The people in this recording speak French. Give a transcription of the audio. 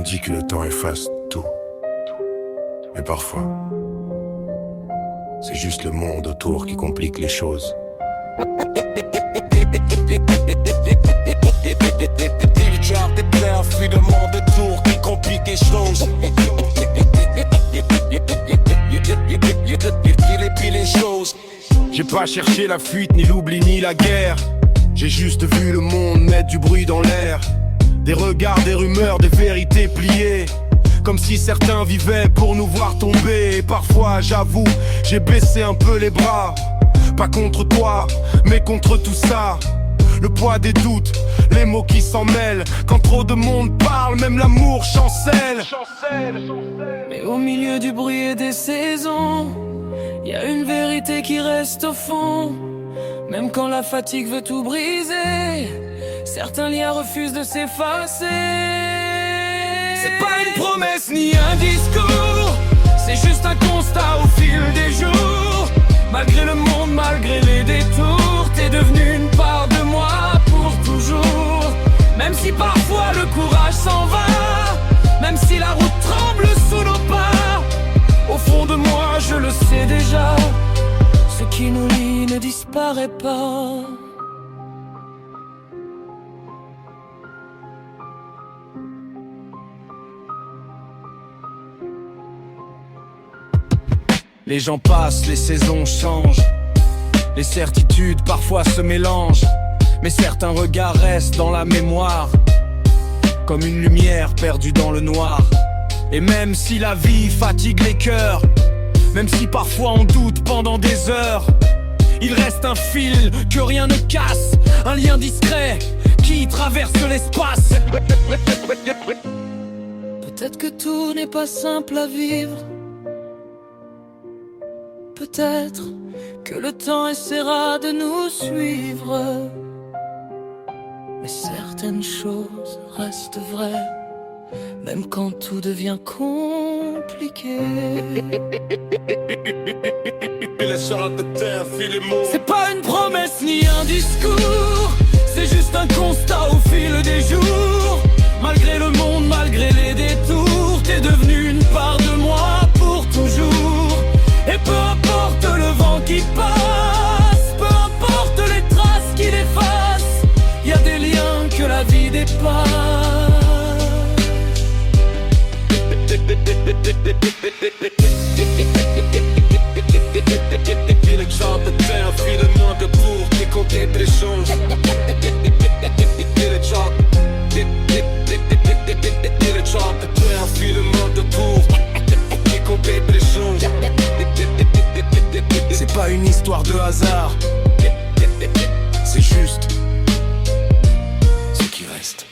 dit que le temps efface tout. Mais parfois, c'est juste le monde autour qui complique les choses. Le monde autour qui complique les choses. J'ai pas cherché la fuite, ni l'oubli, ni la guerre. J'ai juste vu le monde mettre du bruit dans l'air. Des regards, des rumeurs, des vérités pliées. Comme si certains vivaient pour nous voir tomber. Et parfois, j'avoue, j'ai baissé un peu les bras. Pas contre toi, mais contre tout ça. Le poids des doutes, les mots qui s'en mêlent. Quand trop de monde parle, même l'amour chancelle. Mais au milieu du bruit et des saisons, y a une vérité qui reste au fond. Même quand la fatigue veut tout briser, certains liens refusent de s'effacer. C'est pas une promesse ni un discours, c'est juste un constat au fil des jours. Malgré le monde, malgré les détours, t'es devenu une part de moi pour toujours. Même si parfois le courage s'en va, même si la route tremble sous nos pas, au fond de moi je le sais déjà, ce qui nous lie ne disparaît pas. Les gens passent, les saisons changent. Les certitudes parfois se mélangent. Mais certains regards restent dans la mémoire, comme une lumière perdue dans le noir. Et même si la vie fatigue les cœurs, même si parfois on doute pendant des heures, il reste un fil que rien ne casse, un lien discret qui traverse l'espace. Peut-être que tout n'est pas simple à vivre. Peut-être que le temps essaiera de nous suivre. Mais certaines choses restent vraies, même quand tout devient compliqué. C'est pas une promesse ni un discours, c'est juste un constat au fil des jours. Malgré le monde, malgré les détours, t'es devenu une part de moi pour toujours. Et peu importe le vent qui passe, peu importe les traces qui l'effacent, y a des liens que la vie dépasse. Viel chante terre, viele moins de pour qui complètent les choses. Viel chante terre, viele moins de pour qui complètent les choses. C'est pas une histoire de hasard, c'est juste ce qui reste.